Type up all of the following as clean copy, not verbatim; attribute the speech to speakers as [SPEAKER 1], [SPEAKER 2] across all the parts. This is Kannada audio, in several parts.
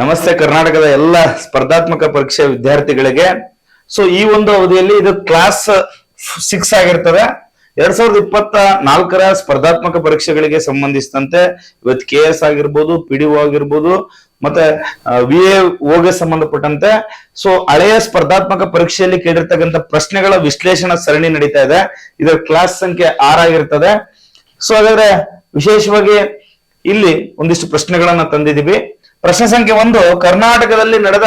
[SPEAKER 1] ನಮಸ್ತೆ ಕರ್ನಾಟಕದ ಎಲ್ಲ ಸ್ಪರ್ಧಾತ್ಮಕ ಪರೀಕ್ಷೆ ವಿದ್ಯಾರ್ಥಿಗಳಿಗೆ. ಸೊ ಈ ಒಂದು ಅವಧಿಯಲ್ಲಿ ಇದು ಕ್ಲಾಸ್ 6 ಆಗಿರ್ತದೆ. 2024ರ ಸ್ಪರ್ಧಾತ್ಮಕ ಪರೀಕ್ಷೆಗಳಿಗೆ ಸಂಬಂಧಿಸಿದಂತೆ ಇವತ್ತು KS ಆಗಿರ್ಬೋದು, PDO ಆಗಿರ್ಬೋದು, ಮತ್ತೆ VAOಗೆ ಸಂಬಂಧಪಟ್ಟಂತೆ ಸೊ ಹಳೆಯ ಸ್ಪರ್ಧಾತ್ಮಕ ಪರೀಕ್ಷೆಯಲ್ಲಿ ಕೇಳಿರ್ತಕ್ಕಂಥ ಪ್ರಶ್ನೆಗಳ ವಿಶ್ಲೇಷಣಾ ಸರಣಿ ನಡೀತಾ ಇದೆ. ಇದರ ಕ್ಲಾಸ್ ಸಂಖ್ಯೆ 6 ಆಗಿರ್ತದೆ. ಸೊ ಹಾಗಾದ್ರೆ ವಿಶೇಷವಾಗಿ ಇಲ್ಲಿ ಒಂದಿಷ್ಟು ಪ್ರಶ್ನೆಗಳನ್ನ ತಂದಿದ್ದೀವಿ. ಪ್ರಶ್ನೆ ಸಂಖ್ಯೆ 1, ಕರ್ನಾಟಕದಲ್ಲಿ ನಡೆದ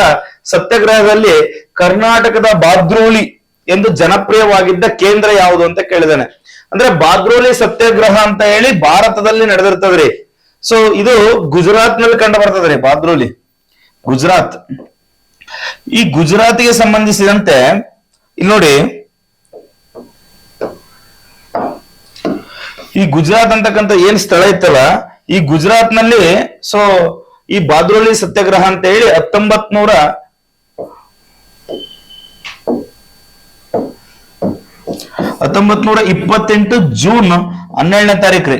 [SPEAKER 1] ಸತ್ಯಾಗ್ರಹದಲ್ಲಿ ಕರ್ನಾಟಕದ ಬಾದ್ರೋಲಿ ಎಂದು ಜನಪ್ರಿಯವಾಗಿದ್ದ ಕೇಂದ್ರ ಯಾವುದು ಅಂತ ಕೇಳಿದಾನೆ. ಅಂದ್ರೆ ಬಾದ್ರೋಲಿ ಸತ್ಯಾಗ್ರಹ ಅಂತ ಹೇಳಿ ಭಾರತದಲ್ಲಿ ನಡೆದಿರ್ತದ್ರಿ. ಸೊ ಇದು ಗುಜರಾತ್ ನಲ್ಲಿ ಕಂಡು ಬರ್ತದ್ರಿ. ಬಾದ್ರೋಲಿ ಗುಜರಾತ್. ಈ ಗುಜರಾತ್ಗೆ ಸಂಬಂಧಿಸಿದಂತೆ ಇಲ್ಲಿ ನೋಡಿ, ಈ ಗುಜರಾತ್ ಅಂತಕ್ಕಂಥ ಏನ್ ಸ್ಥಳ ಇತ್ತಲ್ಲ, ಈ ಗುಜರಾತ್ ನಲ್ಲಿ ಸೊ ಈ ಬಾದ್ರೋಲಿ ಸತ್ಯಾಗ್ರಹ ಅಂತ ಹೇಳಿ 1928 ಜೂನ್ 12ನೇ ತಾರೀಕು ರೀ.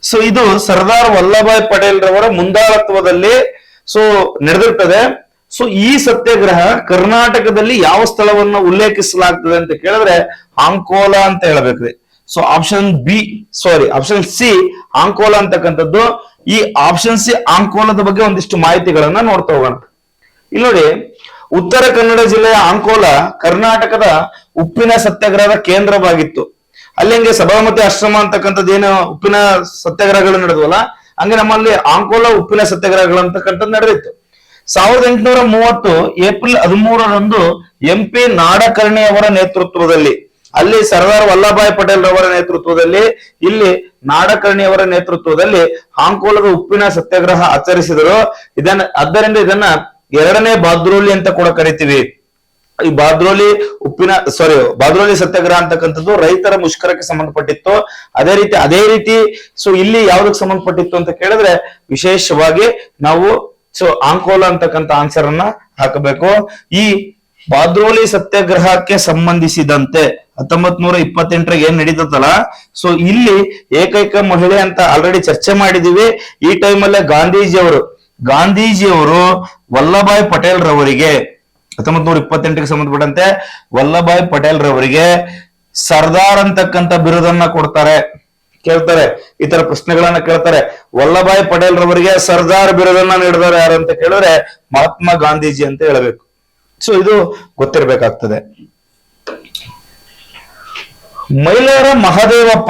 [SPEAKER 1] ಸೊ ಇದು ಸರ್ದಾರ್ ವಲ್ಲಭಾಯ್ ಪಟೇಲ್ ರವರ ಮುಂದಾಳತ್ವದಲ್ಲಿ ಸೊ ನಡೆದಿರ್ತದೆ. ಸೊ ಈ ಸತ್ಯಾಗ್ರಹ ಕರ್ನಾಟಕದಲ್ಲಿ ಯಾವ ಸ್ಥಳವನ್ನು ಉಲ್ಲೇಖಿಸಲಾಗ್ತದೆ ಅಂತ ಕೇಳಿದ್ರೆ ಅಂಕೋಲಾ ಅಂತ ಹೇಳ್ಬೇಕ್ರಿ. ಸೊ ಆಪ್ಷನ್ ಸಿ ಅಂಕೋಲಾ ಅಂತಕ್ಕಂಥದ್ದು. ಈ ಆಪ್ಷನ್ ಸಿ ಅಂಕೋಲಾದ ಬಗ್ಗೆ ಒಂದಿಷ್ಟು ಮಾಹಿತಿಗಳನ್ನ ನೋಡ್ತಾ ಹೋಗೋಣ. ಇಲ್ಲಿ ನೋಡಿ, ಉತ್ತರ ಕನ್ನಡ ಜಿಲ್ಲೆಯ ಅಂಕೋಲಾ ಕರ್ನಾಟಕದ ಉಪ್ಪಿನ ಸತ್ಯಾಗ್ರಹದ ಕೇಂದ್ರವಾಗಿತ್ತು. ಅಲ್ಲಿ ಹಂಗೆ ಸಬರಮತಿ ಆಶ್ರಮ ಅಂತಕ್ಕಂಥದ್ದು ಏನು ಉಪ್ಪಿನ ಸತ್ಯಾಗ್ರಹಗಳು ನಡೆದವಲ್ಲ, ಹಂಗೆ ನಮ್ಮಲ್ಲಿ ಅಂಕೋಲಾ ಉಪ್ಪಿನ ಸತ್ಯಾಗ್ರಹಗಳು ಅಂತಕ್ಕಂಥದ್ದು ನಡೆದಿತ್ತು. 1830 ಏಪ್ರಿಲ್ 13ರಂದು MP ನಾಡಕರ್ಣಿಯವರ ನೇತೃತ್ವದಲ್ಲಿ, ಅಲ್ಲಿ ಸರ್ದಾರ್ ವಲ್ಲಭಾಯ್ ಪಟೇಲ್ ರವರ ನೇತೃತ್ವದಲ್ಲಿ, ಇಲ್ಲಿ ನಾಡಕರ್ಣಿಯವರ ನೇತೃತ್ವದಲ್ಲಿ ಅಂಕೋಲದ ಉಪ್ಪಿನ ಸತ್ಯಾಗ್ರಹ ಆಚರಿಸಿದರು. ಆದ್ದರಿಂದ ಇದನ್ನ ಎರಡನೇ ಬಾದ್ರೋಲಿ ಅಂತ ಕೂಡ ಕರಿತೀವಿ. ಈ ಬಾದ್ರೋಲಿ ಸತ್ಯಾಗ್ರಹ ಅಂತಕ್ಕಂಥದ್ದು ರೈತರ ಮುಷ್ಕರಕ್ಕೆ ಸಂಬಂಧಪಟ್ಟಿತ್ತು. ಅದೇ ರೀತಿ ಸೊ ಇಲ್ಲಿ ಯಾವ್ದಕ್ಕೆ ಸಂಬಂಧಪಟ್ಟಿತ್ತು ಅಂತ ಕೇಳಿದ್ರೆ ವಿಶೇಷವಾಗಿ ನಾವು ಸೊ ಅಂಕೋಲಾ ಅಂತಕ್ಕಂಥ ಆನ್ಸರ್ ಅನ್ನ ಹಾಕಬೇಕು. ಈ ಬಾದ್ರೋಲಿ ಸತ್ಯಾಗ್ರಹಕ್ಕೆ ಸಂಬಂಧಿಸಿದಂತೆ 1928 ಏನ್ ನಡೀತಲ್ಲ, ಸೊ ಇಲ್ಲಿ ಏಕೈಕ ಮಹಿಳೆ ಅಂತ ಆಲ್ರೆಡಿ ಚರ್ಚೆ ಮಾಡಿದೀವಿ. ಈ ಟೈಮಲ್ಲೇ ಗಾಂಧೀಜಿಯವರು ವಲ್ಲಭಾಯ್ ಪಟೇಲ್ ರವರಿಗೆ 1928ಗೆ ಸಂಬಂಧಪಟ್ಟಂತೆ ವಲ್ಲಭಾಯ್ ಪಟೇಲ್ ರವರಿಗೆ ಸರ್ದಾರ್ ಅಂತಕ್ಕಂಥ ಬಿರುದನ್ನ ಕೇಳ್ತಾರೆ. ಈ ತರ ಪ್ರಶ್ನೆಗಳನ್ನ ಕೇಳ್ತಾರೆ. ವಲ್ಲಭಾಯ್ ಪಟೇಲ್ ರವರಿಗೆ ಸರ್ದಾರ್ ಬಿರುದನ್ನ ನೀಡಿದವರು ಯಾರು ಅಂತ ಕೇಳಿದ್ರೆ ಮಹಾತ್ಮ ಗಾಂಧೀಜಿ ಅಂತ ಹೇಳಬೇಕು. ಸೊ ಇದು ಗೊತ್ತಿರಬೇಕಾಗ್ತದೆ. ಮೈಲಾರ ಮಹದೇವಪ್ಪ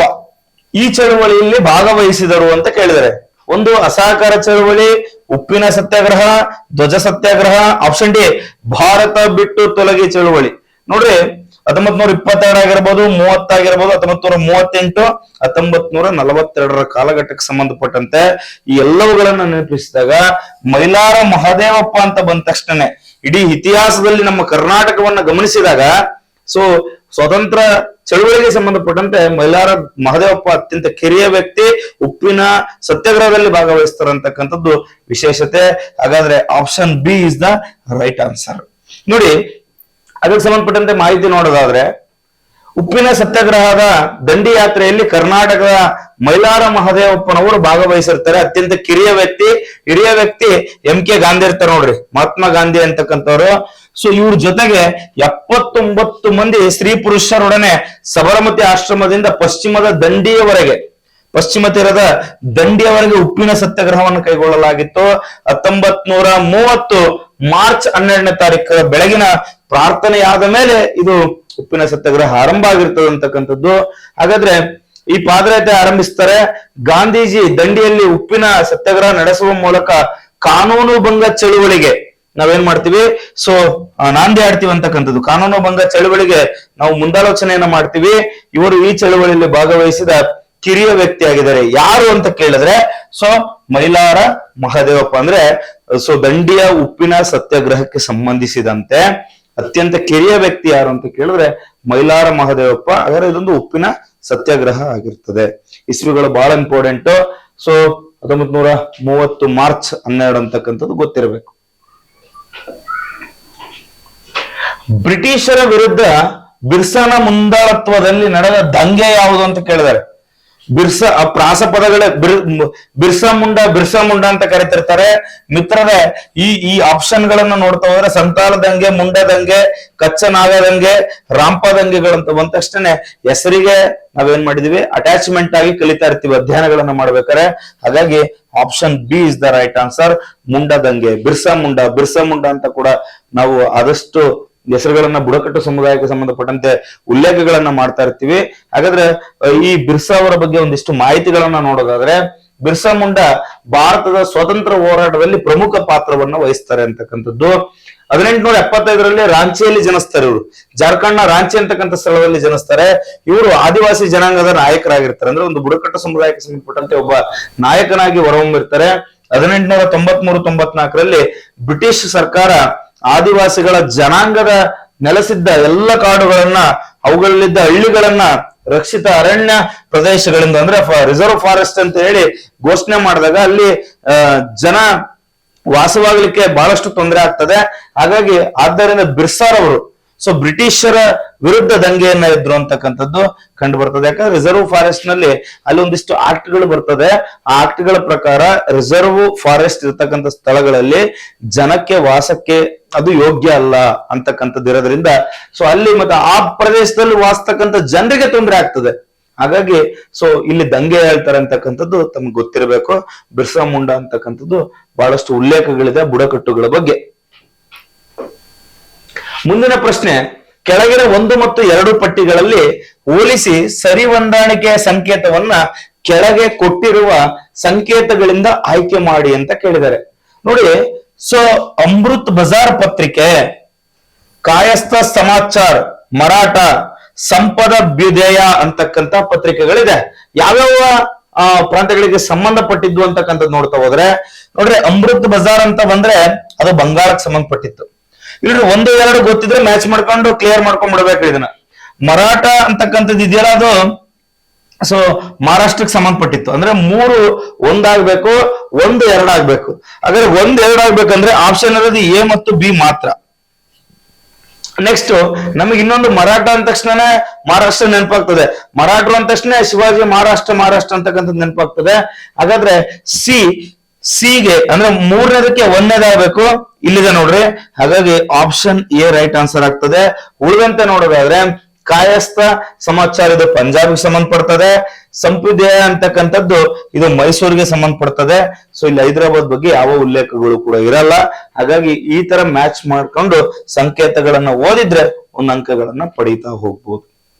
[SPEAKER 1] ಈ ಚಳವಳಿಯಲ್ಲಿ ಭಾಗವಹಿಸಿದರು ಅಂತ ಕೇಳಿದರೆ, ಒಂದು ಅಸಹಕಾರ ಚಳವಳಿ, ಉಪ್ಪಿನ ಸತ್ಯಾಗ್ರಹ, ಧ್ವಜ ಸತ್ಯಾಗ್ರಹ. ಆಪ್ಷನ್ ಡಿ ಭಾರತ ಬಿಟ್ಟು ತೊಲಗಿ ಚಳವಳಿ. ನೋಡ್ರಿ, 1922 ಆಗಿರ್ಬೋದು, 30 ಆಗಿರ್ಬೋದು, 1938, 1942ರ ಕಾಲಘಟ್ಟಕ್ಕೆ ಸಂಬಂಧಪಟ್ಟಂತೆ ಈ ಎಲ್ಲವುಗಳನ್ನ ನೆನಪಿಸಿದಾಗ ಮೈಲಾರ ಮಹದೇವಪ್ಪ ಅಂತ ಬಂದ ತಕ್ಷಣ ಇಡೀ ಇತಿಹಾಸದಲ್ಲಿ ನಮ್ಮ ಕರ್ನಾಟಕವನ್ನ ಗಮನಿಸಿದಾಗ ಸೊ ಸ್ವತಂತ್ರ ಚಳುವಳಿಗೆ ಸಂಬಂಧಪಟ್ಟಂತೆ ಮೈಲಾರ ಮಹದೇವಪ್ಪ ಅತ್ಯಂತ ಕಿರಿಯ ವ್ಯಕ್ತಿ, ಉಪ್ಪಿನ ಸತ್ಯಾಗ್ರಹದಲ್ಲಿ ಭಾಗವಹಿಸ್ತಾರಂತಕ್ಕಂಥದ್ದು ವಿಶೇಷತೆ. ಹಾಗಾದ್ರೆ option b is the right answer. ನೋಡಿ, ಅದಕ್ಕೆ ಸಂಬಂಧಪಟ್ಟಂತೆ ಮಾಹಿತಿ ನೋಡೋದಾದ್ರೆ, ಉಪ್ಪಿನ ಸತ್ಯಾಗ್ರಹದ ದಂಡಿ ಯಾತ್ರೆಯಲ್ಲಿ ಕರ್ನಾಟಕದ ಮೈಲಾರ ಮಹದೇವಪ್ಪನವರು ಭಾಗವಹಿಸಿರ್ತಾರೆ. ಅತ್ಯಂತ ಕಿರಿಯ ವ್ಯಕ್ತಿ, ಹಿರಿಯ ವ್ಯಕ್ತಿ MK ಗಾಂಧಿ ಇರ್ತಾರೆ ನೋಡ್ರಿ, ಮಹಾತ್ಮ ಗಾಂಧಿ ಅಂತಕ್ಕಂಥವ್ರು. ಸೊ ಇವ್ರ ಜೊತೆಗೆ 79 ಮಂದಿ ಸ್ತ್ರೀ ಪುರುಷರೊಡನೆ ಸಬರಮತಿ ಆಶ್ರಮದಿಂದ ಪಶ್ಚಿಮ ತೀರದ ದಂಡಿಯವರೆಗೆ ಉಪ್ಪಿನ ಸತ್ಯಾಗ್ರಹವನ್ನು ಕೈಗೊಳ್ಳಲಾಗಿತ್ತು. 1930 ಮಾರ್ಚ್ 12ನೇ ತಾರೀಕು ಬೆಳಗಿನ ಪ್ರಾರ್ಥನೆಯಾದ ಮೇಲೆ ಇದು ಉಪ್ಪಿನ ಸತ್ಯಾಗ್ರಹ ಆರಂಭ ಆಗಿರ್ತದೆ ಅಂತಕ್ಕಂಥದ್ದು. ಹಾಗಾದ್ರೆ ಈ ಪಾದಯಾತ್ರೆ ಆರಂಭಿಸ್ತಾರೆ. ಗಾಂಧೀಜಿ ದಂಡಿಯಲ್ಲಿ ಉಪ್ಪಿನ ಸತ್ಯಾಗ್ರಹ ನಡೆಸುವ ಮೂಲಕ ಕಾನೂನು ಭಂಗ ಚಳುವಳಿಗೆ ನಾವೇನ್ ಮಾಡ್ತೀವಿ, ಸೊ ನಾಂದಿ ಆಡ್ತೀವಿ ಅಂತಕ್ಕಂಥದ್ದು. ಕಾನೂನು ಭಂಗ ಚಳುವಳಿಗೆ ನಾವು ಮುಂದಾಲೋಚನೆಯನ್ನ ಮಾಡ್ತೀವಿ. ಇವರು ಈ ಚಳುವಳಿಯಲ್ಲಿ ಭಾಗವಹಿಸಿದ ಕಿರಿಯ ವ್ಯಕ್ತಿ ಆಗಿದ್ದಾರೆ. ಯಾರು ಅಂತ ಕೇಳಿದ್ರೆ ಸೊ ಮೈಲಾರ ಮಹದೇವಪ್ಪ. ಅಂದ್ರೆ ಸೊ ದಂಡಿಯ ಉಪ್ಪಿನ ಸತ್ಯಾಗ್ರಹಕ್ಕೆ ಸಂಬಂಧಿಸಿದಂತೆ ಅತ್ಯಂತ ಕಿರಿಯ ವ್ಯಕ್ತಿ ಯಾರು ಅಂತ ಕೇಳಿದ್ರೆ ಮೈಲಾರ ಮಹದೇವಪ್ಪ. ಹಾಗಾದ್ರೆ ಇದೊಂದು ಉಪ್ಪಿನ ಸತ್ಯಾಗ್ರಹ ಆಗಿರ್ತದೆ. ಇಸ್ವಿಗಳು ಬಹಳ ಇಂಪಾರ್ಟೆಂಟ್. ಸೊ 1930 ಮಾರ್ಚ್ 12 ಅಂತಕ್ಕಂಥದ್ದು ಗೊತ್ತಿರಬೇಕು. ಬ್ರಿಟಿಷರ ವಿರುದ್ಧ ಬಿರ್ಸಾನ ಮುಂದಾಳತ್ವದಲ್ಲಿ ನಡೆದ ದಂಗೆ ಯಾವುದು ಅಂತ ಕೇಳಿದ್ದಾರೆ. ಬಿರ್ಸಾ ಪ್ರಾಸ ಪದಗಳೇ ಬಿರ್ಸಾ ಮುಂಡ ಅಂತ ಕರಿತಿರ್ತಾರೆ. ಮಿತ್ರರೇ, ಈ ಆಪ್ಷನ್ ಗಳನ್ನ ನೋಡ್ತಾ ಹೋದ್ರೆ ಸಂತಾಲದಂಗೆ, ಮುಂಡದಂಗೆ, ಕಚ್ಚನಾಗದಂಗೆ, ರಾಂಪದಂಗೆಗಳಂತ ಬಂದ ತಕ್ಷಣ ಹೆಸರಿಗೆ ನಾವೇನ್ ಮಾಡಿದೀವಿ, ಅಟ್ಯಾಚ್ಮೆಂಟ್ ಆಗಿ ಕಲಿತಾ ಇರ್ತೀವಿ ಅಧ್ಯಯನಗಳನ್ನ ಮಾಡ್ಬೇಕಾರೆ. ಹಾಗಾಗಿ option b is the right answer. ಮುಂಡದಂಗೆ, ಬಿರ್ಸಾ ಮುಂಡ ಅಂತ ಕೂಡ ನಾವು ಆದಷ್ಟು ಹೆಸರುಗಳನ್ನ ಬುಡಕಟ್ಟು ಸಮುದಾಯಕ್ಕೆ ಸಂಬಂಧಪಟ್ಟಂತೆ ಉಲ್ಲೇಖಗಳನ್ನ ಮಾಡ್ತಾ ಇರ್ತೀವಿ. ಹಾಗಾದ್ರೆ ಈ ಬಿರ್ಸಾ ಅವರ ಬಗ್ಗೆ ಒಂದಿಷ್ಟು ಮಾಹಿತಿಗಳನ್ನ ನೋಡೋದಾದ್ರೆ, ಬಿರ್ಸಾ ಮುಂಡಾ ಭಾರತದ ಸ್ವಾತಂತ್ರ್ಯ ಹೋರಾಟದಲ್ಲಿ ಪ್ರಮುಖ ಪಾತ್ರವನ್ನ ವಹಿಸ್ತಾರೆ ಅಂತಕ್ಕಂಥದ್ದು. 1875ರಲ್ಲಿ ರಾಂಚಿಯಲ್ಲಿ ಜನಿಸ್ತಾರೆ ಇವರು. ಜಾರ್ಖಂಡ್ ನ ರಾಂಚಿ ಅಂತಕ್ಕಂಥ ಸ್ಥಳದಲ್ಲಿ ಜನಿಸ್ತಾರೆ. ಇವರು ಆದಿವಾಸಿ ಜನಾಂಗದ ನಾಯಕರಾಗಿರ್ತಾರೆ. ಅಂದ್ರೆ ಒಂದು ಬುಡಕಟ್ಟು ಸಮುದಾಯಕ್ಕೆ ಸಂಬಂಧಪಟ್ಟಂತೆ ಒಬ್ಬ ನಾಯಕನಾಗಿ ಹೊರಹೊಮ್ಮಿರ್ತಾರೆ. 1893-94ರಲ್ಲಿ ಬ್ರಿಟಿಷ್ ಸರ್ಕಾರ ಆದಿವಾಸಿಗಳ ಜನಾಂಗದ ನೆಲೆಸಿದ್ದ ಎಲ್ಲ ಕಾಡುಗಳನ್ನ, ಅವುಗಳಲ್ಲಿದ್ದ ಹಳ್ಳಿಗಳನ್ನ ರಕ್ಷಿತ ಅರಣ್ಯ ಪ್ರದೇಶಗಳಿಂದ, ಅಂದ್ರೆ ರಿಸರ್ವ್ ಫಾರೆಸ್ಟ್ ಅಂತ ಹೇಳಿ ಘೋಷಣೆ ಮಾಡಿದಾಗ ಅಲ್ಲಿ ಜನ ವಾಸವಾಗಲಿಕ್ಕೆ ಬಹಳಷ್ಟು ತೊಂದರೆ ಆಗ್ತದೆ. ಹಾಗಾಗಿ ಆದ್ದರಿಂದ ಬಿರ್ಸಾರವರು ಬ್ರಿಟಿಷರ ವಿರುದ್ಧ ದಂಗೆಯನ್ನ ಎದ್ರು ಅಂತಕ್ಕಂಥದ್ದು ಕಂಡು ಬರ್ತದೆ. ಯಾಕಂದ್ರೆ ರಿಸರ್ವ್ ಫಾರೆಸ್ಟ್ ನಲ್ಲಿ ಅಲ್ಲಿ ಒಂದಿಷ್ಟು ಆಕ್ಟ್ ಗಳು ಬರ್ತದೆ. ಆ ಆಕ್ಟ್ ಗಳ ಪ್ರಕಾರ ರಿಸರ್ವ್ ಫಾರೆಸ್ಟ್ ಇರ್ತಕ್ಕಂಥ ಸ್ಥಳಗಳಲ್ಲಿ ಜನಕ್ಕೆ ವಾಸಕ್ಕೆ ಅದು ಯೋಗ್ಯ ಅಲ್ಲ ಅಂತಕ್ಕಂಥದ್ದು ಇರೋದ್ರಿಂದ ಅಲ್ಲಿ ಮತ್ತೆ ಆ ಪ್ರದೇಶದಲ್ಲಿ ವಾಸತಕ್ಕಂಥ ಜನರಿಗೆ ತೊಂದರೆ ಆಗ್ತದೆ. ಹಾಗಾಗಿ ಇಲ್ಲಿ ದಂಗೆ ಹೇಳ್ತಾರೆ ಅಂತಕ್ಕಂಥದ್ದು ತಮ್ಗೆ ಗೊತ್ತಿರಬೇಕು. ಬಿರ್ಸಾ ಮುಂಡಾ ಅಂತಕ್ಕಂಥದ್ದು ಬಹಳಷ್ಟು ಉಲ್ಲೇಖಗಳಿದೆ ಬುಡಕಟ್ಟುಗಳ ಬಗ್ಗೆ. ಮುಂದಿನ ಪ್ರಶ್ನೆ, ಕೆಳಗಿನ 1 ಮತ್ತು 2 ಪಟ್ಟಿಗಳಲ್ಲಿ ಹೋಲಿಸಿ ಸರಿ ಹೊಂದಾಣಿಕೆಯ ಸಂಕೇತವನ್ನ ಕೆಳಗೆ ಕೊಟ್ಟಿರುವ ಸಂಕೇತಗಳಿಂದ ಆಯ್ಕೆ ಮಾಡಿ ಅಂತ ಕೇಳಿದ್ದಾರೆ. ನೋಡಿ, ಅಮೃತ್ ಬಜಾರ್ ಪತ್ರಿಕೆ, ಕಾಯಸ್ಥ ಸಮಾಚಾರ, ಮರಾಠ, ಸಂಪದ ಅಭ್ಯುದಯ ಅಂತಕ್ಕಂಥ ಪತ್ರಿಕೆಗಳಿದೆ. ಯಾವ್ಯಾವ ಪ್ರಾಂತ್ಯಗಳಿಗೆ ಸಂಬಂಧಪಟ್ಟಿದ್ದು ಅಂತಕ್ಕಂಥದ್ದು ನೋಡ್ತಾ ಹೋದ್ರೆ, ನೋಡ್ರಿ, ಅಮೃತ್ ಬಜಾರ್ ಅಂತ ಬಂದ್ರೆ ಅದು ಬಂಗಾಳಕ್ಕೆ ಸಂಬಂಧಪಟ್ಟಿತ್ತು. ಇಲ್ಲಿ 1, 2 ಗೊತ್ತಿದ್ರೆ ಮ್ಯಾಚ್ ಮಾಡ್ಕೊಂಡು ಕ್ಲಿಯರ್ ಮಾಡ್ಕೊಂಡ್ ಬಿಡ್ಬೇಕು ಇದನ್ನ. ಮರಾಠ ಅಂತಕ್ಕಂಥದ್ದು ಇದೆಯಲ್ಲ, ಅದು ಮಹಾರಾಷ್ಟ್ರಕ್ಕೆ ಸಂಬಂಧಪಟ್ಟಿತ್ತು. ಅಂದ್ರೆ 3 ಒಂದಾಗ್ಬೇಕು, 1 2 ಆಗ್ಬೇಕು. ಹಾಗಾದ್ರೆ 1 2 ಆಗ್ಬೇಕಂದ್ರೆ ಆಪ್ಷನ್ ಇರೋದು ಎ ಮತ್ತು ಬಿ ಮಾತ್ರ. ನೆಕ್ಸ್ಟ್ ನಮಗೆ ಇನ್ನೊಂದು ಮರಾಠ ಅಂದ ತಕ್ಷಣ ಮಹಾರಾಷ್ಟ್ರ ನೆನಪಾಗ್ತದೆ. ಮರಾಠರು ಅಂದ ತಕ್ಷಣ ಶಿವಾಜಿ ಮಹಾರಾಷ್ಟ್ರ ಅಂತಕ್ಕಂಥದ್ದು ನೆನಪಾಗ್ತದೆ. ಹಾಗಾದ್ರೆ ಸಿಗೆ ಅಂದ್ರೆ 3ನೇದಕ್ಕೆ 1ನೇದಾಗಬೇಕು. ಇಲ್ಲಿದೆ ನೋಡ್ರಿ. ಹಾಗಾಗಿ ಆಪ್ಷನ್ ಎ ರೈಟ್ ಆನ್ಸರ್ ಆಗ್ತದೆ. ಉಳಿದಂತೆ ನೋಡೋದಾದ್ರೆ ಕಾಯಸ್ಥ ಸಮಾಚಾರ ಇದು ಪಂಜಾಬ್ಗೆ ಸಂಬಂಧಪಡ್ತದೆ. ಸಂಪುದೇಯ ಅಂತಕ್ಕಂಥದ್ದು ಇದು ಮೈಸೂರಿಗೆ ಸಂಬಂಧಪಡ್ತದೆ. ಇಲ್ಲಿ ಹೈದರಾಬಾದ್ ಬಗ್ಗೆ ಯಾವ ಉಲ್ಲೇಖಗಳು ಕೂಡ ಇರಲ್ಲ. ಹಾಗಾಗಿ ಈ ತರ ಮ್ಯಾಚ್ ಮಾಡ್ಕೊಂಡು ಸಂಕೇತಗಳನ್ನ ಓದಿದ್ರೆ 1 ಅಂಕಗಳನ್ನ ಪಡೀತಾ ಹೋಗ್ಬೋದು.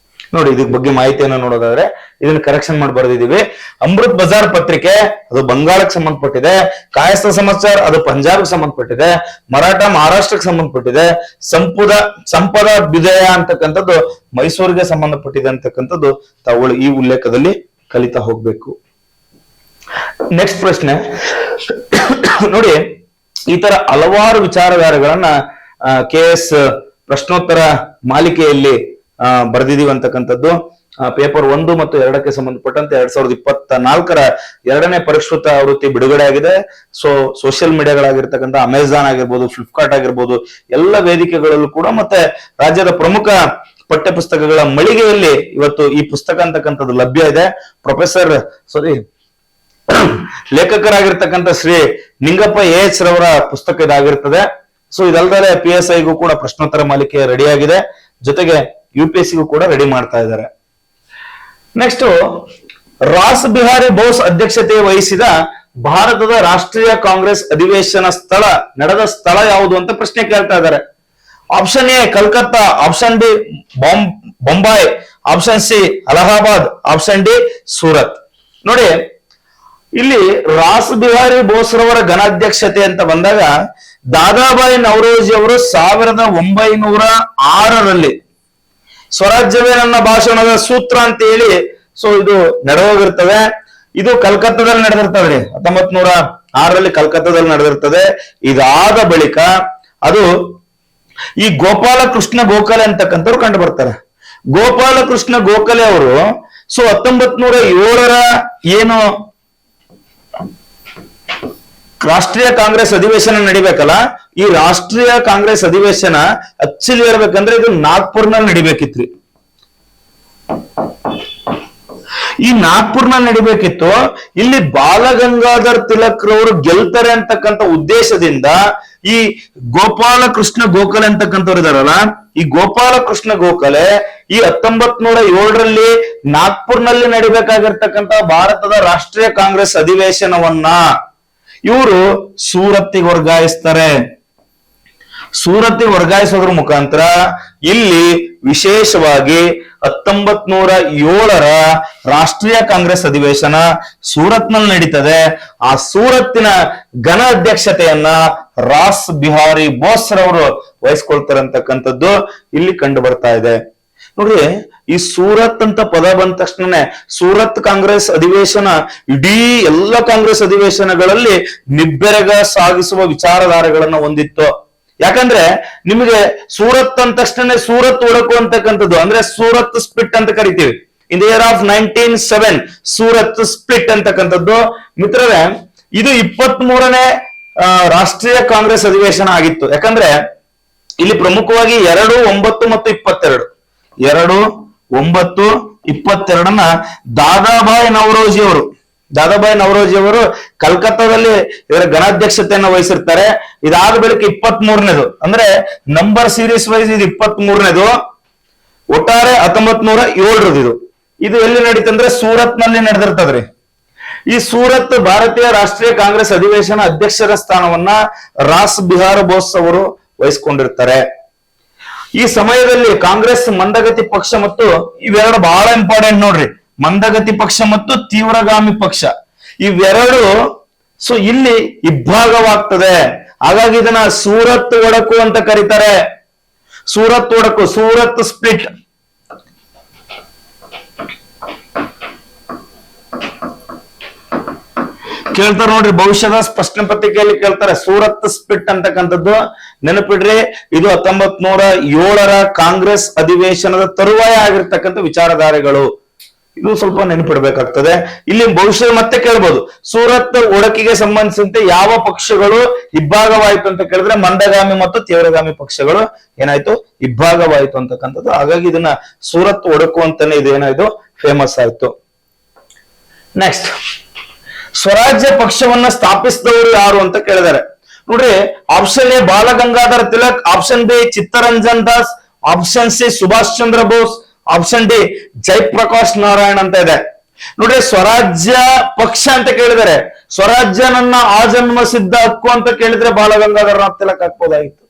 [SPEAKER 1] ನೋಡಿ, ಇದ್ರ ಬಗ್ಗೆ ಮಾಹಿತಿಯನ್ನ ನೋಡೋದಾದ್ರೆ ಇದನ್ನ ಕರೆಕ್ಷನ್ ಮಾಡಿ ಬರೆದಿದ್ದೀವಿ. ಅಮೃತ್ ಬಜಾರ್ ಪತ್ರಿಕೆ ಅದು ಬಂಗಾಳಕ್ಕೆ ಸಂಬಂಧಪಟ್ಟಿದೆ. ಕಾಯಸ್ಥ ಸಮಾಚಾರ ಅದು ಪಂಜಾಬ್ಗೆ ಸಂಬಂಧಪಟ್ಟಿದೆ. ಮರಾಠ ಮಹಾರಾಷ್ಟ್ರಕ್ಕೆ ಸಂಬಂಧಪಟ್ಟಿದೆ. ಸಂಪದ ಅಭ್ಯುದಯ ಅಂತಕ್ಕಂಥದ್ದು ಮೈಸೂರಿಗೆ ಸಂಬಂಧಪಟ್ಟಿದೆ ಅಂತಕ್ಕಂಥದ್ದು ತಾವು ಈ ಉಲ್ಲೇಖದಲ್ಲಿ ಕಲಿತಾ ಹೋಗ್ಬೇಕು. ನೆಕ್ಸ್ಟ್ ಪ್ರಶ್ನೆ ನೋಡಿ, ಈ ತರ ಹಲವಾರು ವಿಚಾರಧಾರೆಗಳನ್ನ KS ಪ್ರಶ್ನೋತ್ತರ ಮಾಲಿಕೆಯಲ್ಲಿ ಬರೆದಿದೀವಿ ಅಂತಕ್ಕಂಥದ್ದು. ಪೇಪರ್ 1 ಮತ್ತು 2ಕ್ಕೆ ಸಂಬಂಧಪಟ್ಟಂತೆ 2024ರ 2ನೇ ಪರಿಷ್ಕೃತ ಆವೃತ್ತಿ ಬಿಡುಗಡೆ ಆಗಿದೆ. ಸೋಷಿಯಲ್ ಮೀಡಿಯಾಗಳಾಗಿರ್ತಕ್ಕಂಥ ಅಮೆಜಾನ್ ಆಗಿರ್ಬೋದು, ಫ್ಲಿಪ್ಕಾರ್ಟ್ ಆಗಿರ್ಬೋದು, ಎಲ್ಲ ವೇದಿಕೆಗಳಲ್ಲೂ ಕೂಡ ಮತ್ತೆ ರಾಜ್ಯದ ಪ್ರಮುಖ ಪಠ್ಯ ಪುಸ್ತಕಗಳ ಮಳಿಗೆಯಲ್ಲಿ ಇವತ್ತು ಈ ಪುಸ್ತಕ ಅಂತಕ್ಕಂಥದ್ದು ಲಭ್ಯ ಇದೆ. ಲೇಖಕರಾಗಿರ್ತಕ್ಕಂಥ ಶ್ರೀ ನಿಂಗಪ್ಪ AH ರವರ ಪುಸ್ತಕ ಇದಾಗಿರ್ತದೆ. ಇದಲ್ದರೆ PSIಗೂ ಕೂಡ ಪ್ರಶ್ನೋತ್ತರ ಮಾಲಿಕೆ ರೆಡಿ ಆಗಿದೆ. ಜೊತೆಗೆ UPSCಗೂ ಕೂಡ ರೆಡಿ ಮಾಡ್ತಾ ಇದ್ದಾರೆ. ನೆಕ್ಸ್ಟ್, ರಾಸ್ ಬಿಹಾರಿ ಬೋಸ್ ಅಧ್ಯಕ್ಷತೆ ವಹಿಸಿದ ಭಾರತದ ರಾಷ್ಟ್ರೀಯ ಕಾಂಗ್ರೆಸ್ ಅಧಿವೇಶನ ನಡೆದ ಸ್ಥಳ ಯಾವುದು ಅಂತ ಪ್ರಶ್ನೆ ಕೇಳ್ತಾ ಇದ್ದಾರೆ. Option A Calcutta, option B Bombay, option C Allahabad, option D Surat. ನೋಡಿ, ಇಲ್ಲಿ ರಾಸ್ ಬಿಹಾರಿ ಬೋಸ್ ರವರ ಘನಾಧ್ಯಕ್ಷತೆ ಅಂತ ಬಂದಾಗ ದಾದಾಬಾಯಿ ನವರೋಜಿ ಅವರು 1906ರಲ್ಲಿ ಸ್ವರಾಜ್ಯವೇ ನನ್ನ ಭಾಷಣದ ಸೂತ್ರ ಅಂತ ಹೇಳಿ ಇದು ನಡೆದೋಗಿರ್ತದೆ. ಇದು ಕಲ್ಕತ್ತಾದಲ್ಲಿ ನಡೆದಿರ್ತದೆ. 1906ರಲ್ಲಿ ಕಲ್ಕತ್ತಾದಲ್ಲಿ ನಡೆದಿರ್ತದೆ. ಇದಾದ ಬಳಿಕ ಅದು ಈ ಗೋಪಾಲಕೃಷ್ಣ ಗೋಖಲೆ ಅಂತಕ್ಕಂಥವ್ರು ಕಂಡು ಬರ್ತಾರೆ. ಗೋಪಾಲಕೃಷ್ಣ ಗೋಖಲೆ ಅವರು 1907ರ ಏನು ರಾಷ್ಟ್ರೀಯ ಕಾಂಗ್ರೆಸ್ ಅಧಿವೇಶನ ನಡಿಬೇಕಲ್ಲ, ಈ ರಾಷ್ಟ್ರೀಯ ಕಾಂಗ್ರೆಸ್ ಅಧಿವೇಶನ ಆಕ್ಚುಲಿ ಹೇಳ್ಬೇಕಂದ್ರೆ ಇದು ನಾಗ್ಪುರ್ನಲ್ಲಿ ನಡಿಬೇಕಿತ್ರಿ. ಈ ನಾಗ್ಪುರ್ನಲ್ಲಿ ನಡಿಬೇಕಿತ್ತು. ಇಲ್ಲಿ ಬಾಲಗಂಗಾಧರ್ ತಿಲಕ್ ರವರು ಗೆಲ್ತಾರೆ ಅಂತಕ್ಕಂಥ ಉದ್ದೇಶದಿಂದ ಈ ಗೋಪಾಲಕೃಷ್ಣ ಗೋಖಲೆ ಅಂತಕ್ಕಂಥವ್ರು ಇದಾರಲ್ಲ, ಈ ಗೋಪಾಲಕೃಷ್ಣ ಗೋಖಲೆ ಈ 1907ರಲ್ಲಿ ನಾಗ್ಪುರ್ನಲ್ಲಿ ನಡಿಬೇಕಾಗಿರ್ತಕ್ಕಂಥ ಭಾರತದ ರಾಷ್ಟ್ರೀಯ ಕಾಂಗ್ರೆಸ್ ಅಧಿವೇಶನವನ್ನ ಇವರು ಸೂರತ್ತಿಗೆ ವರ್ಗಾಯಿಸ್ತಾರೆ. ಸೂರತ್ತಿಗೆ ವರ್ಗಾಯಿಸೋದ್ರ ಮುಖಾಂತರ ಇಲ್ಲಿ ವಿಶೇಷವಾಗಿ 1907ರ ರಾಷ್ಟ್ರೀಯ ಕಾಂಗ್ರೆಸ್ ಅಧಿವೇಶನ ಸೂರತ್ನಲ್ಲಿ ನಡೀತದೆ. ಆ ಸೂರತ್ತಿನ ಘನ ಅಧ್ಯಕ್ಷತೆಯನ್ನ ರಾಸ್ ಬಿಹಾರಿ ಬೋಸ್ ರವರು ವಹಿಸ್ಕೊಳ್ತಾರೆ ಅಂತಕ್ಕಂಥದ್ದು ಇಲ್ಲಿ ಕಂಡು ಬರ್ತಾ ಇದೆ. ನೋಡಿ, ಈ ಸೂರತ್ ಅಂತ ಪದ ಬಂದ ತಕ್ಷಣನೇ ಸೂರತ್ ಕಾಂಗ್ರೆಸ್ ಅಧಿವೇಶನ ಇಡೀ ಎಲ್ಲ ಕಾಂಗ್ರೆಸ್ ಅಧಿವೇಶನಗಳಲ್ಲಿ ನಿಬ್ಬೆರಗ ಸಾಗಿಸುವ ವಿಚಾರಧಾರೆಗಳನ್ನ ಹೊಂದಿತ್ತು. ಯಾಕಂದ್ರೆ ನಿಮಗೆ ಸೂರತ್ ಅಂದ ತಕ್ಷಣ ಸೂರತ್ ಒಡಕು ಅಂತಕ್ಕಂಥದ್ದು ಅಂದ್ರೆ ಸೂರತ್ ಸ್ಪ್ಲಿಟ್ ಅಂತ ಕರಿತೀವಿ. In the year of 1907 Surat split ಅಂತಕ್ಕಂಥದ್ದು ಮಿತ್ರರೇ, ಇದು 23ನೇ ರಾಷ್ಟ್ರೀಯ ಕಾಂಗ್ರೆಸ್ ಅಧಿವೇಶನ ಆಗಿತ್ತು. ಯಾಕಂದ್ರೆ ಇಲ್ಲಿ ಪ್ರಮುಖವಾಗಿ 2, 9 ಮತ್ತು 22 2, 9, 22 ದಾದಾಬಾಯಿ ನವರೋಜಿ ಅವರು ಕಲ್ಕತ್ತಾದಲ್ಲಿ ಇದರ ಘನಾಧ್ಯಕ್ಷತೆಯನ್ನು ವಹಿಸಿರ್ತಾರೆ. ಇದಾದ ಬಳಿಕ 23ನೇದು ಅಂದ್ರೆ ನಂಬರ್ ಸೀರೀಸ್ ವೈಸ್ ಇದು 23ನೇದು, ಒಟ್ಟಾರೆ 1907 ಇದು ಎಲ್ಲಿ ನಡೀತಂದ್ರೆ ಸೂರತ್ ನಲ್ಲಿ ನಡೆದಿರ್ತದ್ರಿ. ಈ ಸೂರತ್ ಭಾರತೀಯ ರಾಷ್ಟ್ರೀಯ ಕಾಂಗ್ರೆಸ್ ಅಧಿವೇಶನ ಅಧ್ಯಕ್ಷರ ಸ್ಥಾನವನ್ನ ರಾಸ್ ಬಿಹಾರ್ ಬೋಸ್ ಅವರು ವಹಿಸ್ಕೊಂಡಿರ್ತಾರೆ. ಈ ಸಮಯದಲ್ಲಿ ಕಾಂಗ್ರೆಸ್ ಮಂದಗತಿ ಪಕ್ಷ ಮತ್ತು ಇವೆರಡು ಬಹಳ ಇಂಪಾರ್ಟೆಂಟ್ ನೋಡ್ರಿ, ಮಂದಗತಿ ಪಕ್ಷ ಮತ್ತು ತೀವ್ರಗಾಮಿ ಪಕ್ಷ ಇವೆರಡು ಇಲ್ಲಿ ಇಬ್ಬಾಗವಾಗ್ತದೆ. ಹಾಗಾಗಿ ಇದನ್ನ ಸೂರತ್ ಒಡಕು ಅಂತ ಕರೀತಾರೆ. ಸೂರತ್ ಒಡಕು, ಸೂರತ್ ಸ್ಪ್ಲಿಟ್. ಕೇಳ್ತಾರೆ ನೋಡ್ರಿ, ಭವಿಷ್ಯದ ಪ್ರಶ್ನೆ ಪತ್ರಿಕೆಯಲ್ಲಿ ಕೇಳ್ತಾರೆ ಸೂರತ್ ಸ್ಪ್ಲಿಟ್ ಅಂತಕ್ಕಂಥದ್ದು. ನೆನಪಿಡ್ರಿ, ಇದು 1907ರ ಕಾಂಗ್ರೆಸ್ ಅಧಿವೇಶನದ ತರುವಾಯ ಆಗಿರ್ತಕ್ಕಂಥ ವಿಚಾರಧಾರೆಗಳು. ಇದು ಸ್ವಲ್ಪ ನೆನಪಿಡ್ಬೇಕಾಗ್ತದೆ. ಇಲ್ಲಿ ಭವಿಷ್ಯ ಮತ್ತೆ ಕೇಳ್ಬೋದು, ಸೂರತ್ ಒಡಕಿಗೆ ಸಂಬಂಧಿಸಿದಂತೆ ಯಾವ ಪಕ್ಷಗಳು ಇಬ್ಬಾಗವಾಯಿತು ಅಂತ ಕೇಳಿದ್ರೆ ಮಂದಗಾಮಿ ಮತ್ತು ತೀವ್ರಗಾಮಿ ಪಕ್ಷಗಳು ಏನಾಯ್ತು, ಇಬ್ಬಾಗವಾಯಿತು ಅಂತಕ್ಕಂಥದ್ದು. ಹಾಗಾಗಿ ಇದನ್ನ ಸೂರತ್ ಒಡಕು ಅಂತಾನೆ ಇದು ಏನಾಯ್ತು, ಫೇಮಸ್ ಆಯ್ತು. ನೆಕ್ಸ್ಟ್, ಸ್ವರಾಜ್ಯ ಪಕ್ಷವನ್ನ ಸ್ಥಾಪಿಸಿದವರು ಯಾರು ಅಂತ ಕೇಳಿದ್ದಾರೆ. ನೋಡ್ರಿ, option A Balgangadhar Tilak, option B Chittaranjan Das, option C Subhash Chandra Bose, option D Jayaprakash Narayan ಅಂತ ಇದೆ. ನೋಡ್ರಿ, ಸ್ವರಾಜ್ಯ ಪಕ್ಷ ಅಂತ ಕೇಳಿದರೆ ಸ್ವರಾಜ್ಯ ನನ್ನ ಆಜನ್ಮ ಸಿದ್ಧ ಹಕ್ಕು ಅಂತ ಕೇಳಿದ್ರೆ ಬಾಲಗಂಗಾಧರನಾಥ್ ತಿಲಕ್ ಹಾಕ್ಬೋದಾಗಿತ್ತು.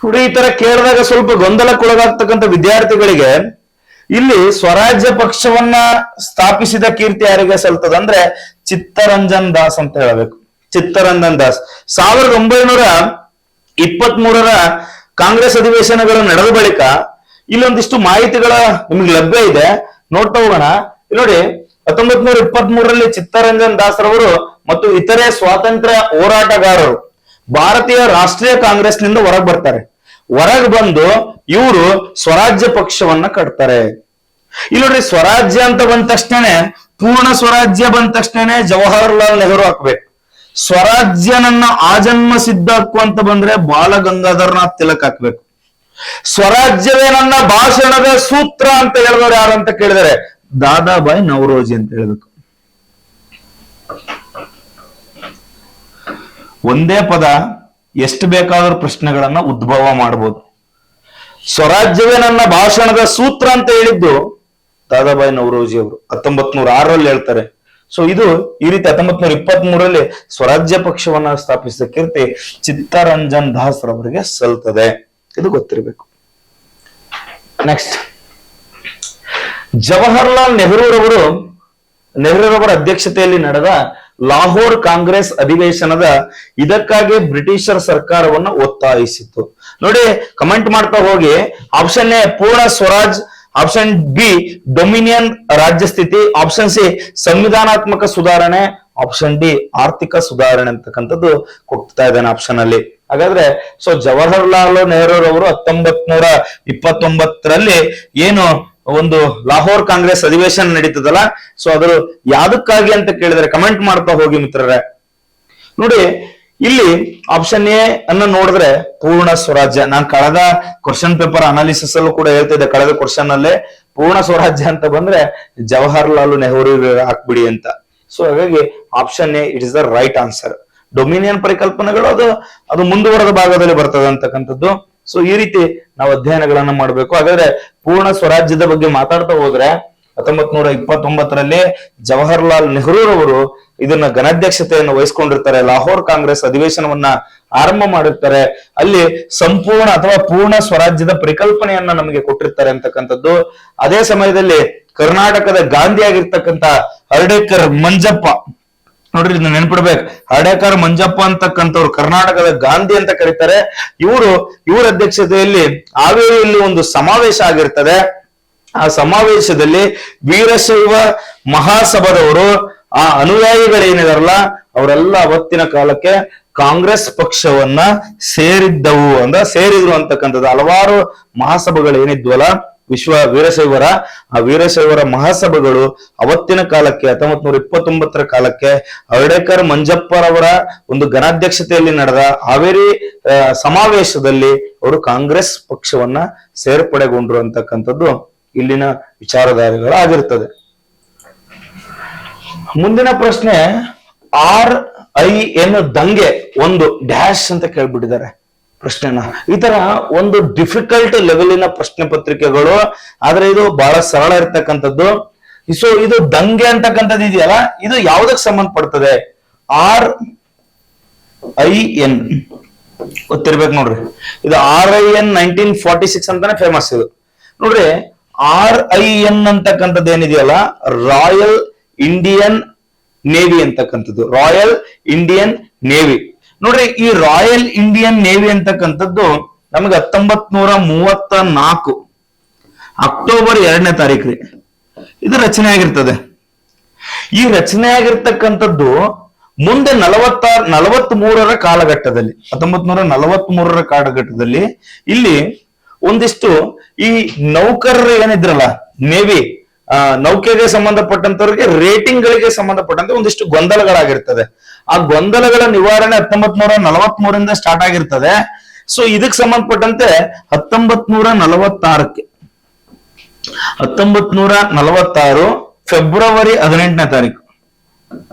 [SPEAKER 1] ನೋಡಿ, ಈ ತರ ಕೇಳಿದಾಗ ಸ್ವಲ್ಪ ಗೊಂದಲಕ್ಕೊಳಗಾಗ್ತಕ್ಕಂಥ ವಿದ್ಯಾರ್ಥಿಗಳಿಗೆ ಇಲ್ಲಿ ಸ್ವರಾಜ್ಯ ಪಕ್ಷವನ್ನ ಸ್ಥಾಪಿಸಿದ ಕೀರ್ತಿ ಯಾರಿಗೆ ಸಲ್ತದ ಅಂದ್ರೆ ಚಿತ್ತರಂಜನ್ ದಾಸ್ ಅಂತ ಹೇಳಬೇಕು. ಚಿತ್ತರಂಜನ್ ದಾಸ್ 1923ರ ಕಾಂಗ್ರೆಸ್ ಅಧಿವೇಶನಗಳು ನಡೆದ ಬಳಿಕ ಇಲ್ಲೊಂದಿಷ್ಟು ಮಾಹಿತಿಗಳ ನಿಮ್ಗೆ ಲಭ್ಯ ಇದೆ, ನೋಡ್ತಾ ಹೋಗೋಣ. ನೋಡಿ, 1923ರಲ್ಲಿ ಚಿತ್ತರಂಜನ್ ದಾಸ್ ರವರು ಮತ್ತು ಇತರೆ ಸ್ವಾತಂತ್ರ್ಯ ಹೋರಾಟಗಾರರು ಭಾರತೀಯ ರಾಷ್ಟ್ರೀಯ ಕಾಂಗ್ರೆಸ್ನಿಂದ ಹೊರಗೆ ಬರ್ತಾರೆ. ಹೊರಗೆ ಬಂದು ಇವರು ಸ್ವರಾಜ್ಯ ಪಕ್ಷವನ್ನ ಕಟ್ತಾರೆ. ಇಲ್ಲಿ ನೋಡ್ರಿ, ಸ್ವರಾಜ್ಯ ಅಂತ ಬಂದ ತಕ್ಷಣ ಪೂರ್ಣ ಸ್ವರಾಜ್ಯ ಬಂದ ತಕ್ಷಣ ಜವಾಹರ್ಲಾಲ್ ನೆಹರು ಹಾಕ್ಬೇಕು. ಸ್ವರಾಜ್ಯ ನನ್ನ ಆಜನ್ಮ ಸಿದ್ಧ ಹಕ್ಕು ಅಂತ ಬಂದ್ರೆ ಬಾಲಗಂಗಾಧರನಾಥ್ ತಿಲಕ್ ಹಾಕ್ಬೇಕು. ಸ್ವರಾಜ್ಯವೇ ನನ್ನ ಭಾಷಣದ ಸೂತ್ರ ಅಂತ ಹೇಳಿದವರು ಯಾರು ಅಂತ ಕೇಳಿದರೆ ದಾದಾಬಾಯಿ ನವರೋಜಿ ಅಂತ ಹೇಳ್ಬೇಕು. ಒಂದೇ ಪದ ಎಷ್ಟು ಬೇಕಾದ್ರೂ ಪ್ರಶ್ನೆಗಳನ್ನ ಉದ್ಭವ ಮಾಡಬಹುದು. ಸ್ವರಾಜ್ಯವೇ ನನ್ನ ಭಾಷಣದ ಸೂತ್ರ ಅಂತ ಹೇಳಿದ್ದು ದಾದಾಬಾಯಿ ನವರೋಜಿ ಅವರು 1906ರಲ್ಲಿ ಹೇಳ್ತಾರೆ. ಇದು ಈ ರೀತಿ 1923ರಲ್ಲಿ ಸ್ವರಾಜ್ಯ ಪಕ್ಷವನ್ನ ಸ್ಥಾಪಿಸಿದ ಕೀರ್ತಿ ಚಿತ್ತರಂಜನ್ ದಾಸ್ ರವರಿಗೆ ಸಲ್ತದೆ. ಇದು ಗೊತ್ತಿರಬೇಕು. ನೆಕ್ಸ್ಟ್, ಜವಾಹರ್ಲಾಲ್ ನೆಹರೂರವರ ಅಧ್ಯಕ್ಷತೆಯಲ್ಲಿ ನಡೆದ ಲಾಹೋರ್ ಕಾಂಗ್ರೆಸ್ ಅಧಿವೇಶನದ ಇದಕ್ಕಾಗಿ ಬ್ರಿಟಿಷರ್ ಸರ್ಕಾರವನ್ನ ಒತ್ತಾಯಿಸಿತು. ನೋಡಿ, ಕಮೆಂಟ್ ಮಾಡ್ತಾ ಹೋಗಿ. ಆಪ್ಷನ್ ಎ ಪೂರ್ಣ ಸ್ವರಾಜ್, ಆಪ್ಷನ್ ಬಿ ಡೊಮಿನಿಯನ್ ರಾಜ್ಯ ಸ್ಥಿತಿ, ಆಪ್ಷನ್ ಸಿ ಸಂವಿಧಾನಾತ್ಮಕ ಸುಧಾರಣೆ, ಆಪ್ಷನ್ ಡಿ ಆರ್ಥಿಕ ಸುಧಾರಣೆ ಅಂತಕ್ಕಂಥದ್ದು ಕೊಡ್ತಾ ಇದ್ದಾನೆ ಆಪ್ಷನ್ ಅಲ್ಲಿ. ಹಾಗಾದ್ರೆ ಜವಾಹರ್ಲಾಲ್ ನೆಹರೂರವರು 1929ರಲ್ಲಿ ಏನು ಒಂದು ಲಾಹೋರ್ ಕಾಂಗ್ರೆಸ್ ಅಧಿವೇಶನ ನಡೀತದಲ್ಲ, ಅದ್ರ ಯಾವ್ದಕ್ಕಾಗಿ ಅಂತ ಕೇಳಿದ್ರೆ ಕಮೆಂಟ್ ಮಾಡ್ತಾ ಹೋಗಿ ಮಿತ್ರರೇ. ನೋಡಿ, ಇಲ್ಲಿ ಆಪ್ಷನ್ ಎ ಅನ್ನ ನೋಡಿದ್ರೆ ಪೂರ್ಣ ಸ್ವರಾಜ್ಯ. ನಾನು ಕಳೆದ ಕ್ವಶನ್ ಪೇಪರ್ ಅನಾಲಿಸಿಸ್ ಅಲ್ಲೂ ಕೂಡ ಹೇಳ್ತಿದ್ದೆ, ಕಳೆದ ಕ್ವಶನ್ ಅಲ್ಲೇ ಪೂರ್ಣ ಸ್ವರಾಜ್ಯ ಅಂತ ಬಂದ್ರೆ ಜವಾಹರ್ಲಾಲ್ ನೆಹರು ಹಾಕ್ಬಿಡಿ ಅಂತ. ಸೊ ಹಾಗಾಗಿ option A it is the right answer. Dominion ಪರಿಕಲ್ಪನೆಗಳು ಅದು ಮುಂದುವರೆದ ಭಾಗದಲ್ಲಿ ಬರ್ತದೆ ಅಂತಕ್ಕಂಥದ್ದು. ಸೊ ಈ ರೀತಿ ನಾವು ಅಧ್ಯಯನಗಳನ್ನ ಮಾಡಬೇಕು. ಹಾಗಾದ್ರೆ ಪೂರ್ಣ ಸ್ವರಾಜ್ಯದ ಬಗ್ಗೆ ಮಾತಾಡ್ತಾ ಹೋದ್ರೆ 1929ರಲ್ಲಿ ಜವಾಹರ್ಲಾಲ್ ನೆಹರೂರವರು ಇದನ್ನ ಘನಾಧ್ಯಕ್ಷತೆಯನ್ನು ವಹಿಸ್ಕೊಂಡಿರ್ತಾರೆ. ಲಾಹೋರ್ ಕಾಂಗ್ರೆಸ್ ಅಧಿವೇಶನವನ್ನ ಆರಂಭ ಮಾಡಿರ್ತಾರೆ. ಅಲ್ಲಿ ಸಂಪೂರ್ಣ ಅಥವಾ ಪೂರ್ಣ ಸ್ವರಾಜ್ಯದ ಪರಿಕಲ್ಪನೆಯನ್ನ ನಮಗೆ ಕೊಟ್ಟಿರ್ತಾರೆ ಅಂತಕ್ಕಂಥದ್ದು. ಅದೇ ಸಮಯದಲ್ಲಿ ಕರ್ನಾಟಕದ ಗಾಂಧಿ ಆಗಿರ್ತಕ್ಕಂಥ ಹರ್ಡೇಕರ್ ಮಂಜಪ್ಪ, ನೋಡ್ರಿ ಇದನ್ನ ನೆನ್ಪಿಡ್ಬೇಕು, ಹರ್ಡೇಕರ್ ಮಂಜಪ್ಪ ಅಂತಕ್ಕಂಥವ್ರು ಕರ್ನಾಟಕದ ಗಾಂಧಿ ಅಂತ ಕರೀತಾರೆ. ಇವರ ಅಧ್ಯಕ್ಷತೆಯಲ್ಲಿ ಹಾವೇರಿಯಲ್ಲಿ ಒಂದು ಸಮಾವೇಶ ಆಗಿರ್ತದೆ. ಆ ಸಮಾವೇಶದಲ್ಲಿ ವೀರಶೈವ ಮಹಾಸಭಾದವರು, ಆ ಅನುಯಾಯಿಗಳೇನಿದಾರಲ್ಲ ಅವರೆಲ್ಲ ಅವತ್ತಿನ ಕಾಲಕ್ಕೆ ಕಾಂಗ್ರೆಸ್ ಪಕ್ಷವನ್ನ ಸೇರಿದ್ರು ಅಂತಕ್ಕಂಥದ್ದು. ಹಲವಾರು ಮಹಾಸಭೆಗಳು ಏನಿದ್ವಲ್ಲ ಆ ವೀರಶೈವರ ಮಹಾಸಭೆಗಳು ಅವತ್ತಿನ ಕಾಲಕ್ಕೆ 1929ರ ಕಾಲಕ್ಕೆ ಹರ್ಡೇಕರ್ ಮಂಜಪ್ಪರವರ ಒಂದು ಘನಾಧ್ಯಕ್ಷತೆಯಲ್ಲಿ ನಡೆದ ಹಾವೇರಿ ಸಮಾವೇಶದಲ್ಲಿ ಅವರು ಕಾಂಗ್ರೆಸ್ ಪಕ್ಷವನ್ನ ಸೇರ್ಪಡೆಗೊಂಡ್ರು ಅಂತಕ್ಕಂಥದ್ದು ಇಲ್ಲಿನ ವಿಚಾರಧಾರೆಗಳಾಗಿರ್ತದೆ. ಮುಂದಿನ ಪ್ರಶ್ನೆ, RIN ದಂಗೆ ಒಂದು ಡ್ಯಾಶ್ ಅಂತ ಕೇಳ್ಬಿಟ್ಟಿದ್ದಾರೆ ಪ್ರಶ್ನೆನ. ಈ ತರ ಒಂದು ಡಿಫಿಕಲ್ಟ್ ಲೆವೆಲಿನ ಪ್ರಶ್ನೆ ಪತ್ರಿಕೆಗಳು, ಆದ್ರೆ ಇದು ಬಹಳ ಸರಳ ಇರ್ತಕ್ಕಂಥದ್ದು. ಸೊ ಇದು ದಂಗೆ ಅಂತಕ್ಕಂಥದ್ದು ಇದೆಯಲ್ಲ, ಇದು ಯಾವ್ದಕ್ ಸಂಬಂಧಪಡ್ತದೆ? RIN ಗೊತ್ತಿರ್ಬೇಕು ನೋಡ್ರಿ. ಇದು RIN 1946 ಅಂತಾನೆ ಫೇಮಸ್ ಇದು. ನೋಡ್ರಿ RIN ಅಂತಕ್ಕಂಥದ್ದು ಏನಿದೆಯಲ್ಲ, ರಾಯಲ್ ಇಂಡಿಯನ್ ನೇವಿ ಅಂತಕ್ಕಂಥದ್ದು. Royal Indian navy. ನೋಡ್ರಿ ಈ ರಾಯಲ್ ಇಂಡಿಯನ್ ನೇವಿ ಅಂತಕ್ಕಂಥದ್ದು ನಮಗೆ 1934 ಅಕ್ಟೋಬರ್ 2ನೇ ತಾರೀಕು ಇದು ರಚನೆ ಆಗಿರ್ತದೆ. ಈ ರಚನೆ ಆಗಿರ್ತಕ್ಕಂಥದ್ದು ಮುಂದೆ 43ರ ಕಾಲಘಟ್ಟದಲ್ಲಿ, 1943ರ ಕಾಲಘಟ್ಟದಲ್ಲಿ ಇಲ್ಲಿ ಒಂದಿಷ್ಟು ಈ ನೌಕರರು ಏನಿದ್ರಲ್ಲ, ನೇವಿ ನೌಕೆಗೆ ಸಂಬಂಧಪಟ್ಟಂತವ್ರಿಗೆ ರೇಟಿಂಗ್ ಗಳಿಗೆ ಸಂಬಂಧಪಟ್ಟಂತೆ ಒಂದಿಷ್ಟು ಗೊಂದಲಗಳಾಗಿರ್ತದೆ. ಆ ಗೊಂದಲಗಳ ನಿವಾರಣೆ 1943ರಿಂದ ಸ್ಟಾರ್ಟ್ ಆಗಿರ್ತದೆ. ಸೊ ಇದಕ್ಕೆ ಸಂಬಂಧಪಟ್ಟಂತೆ 1946 ಫೆಬ್ರವರಿ 18ನೇ ತಾರೀಕು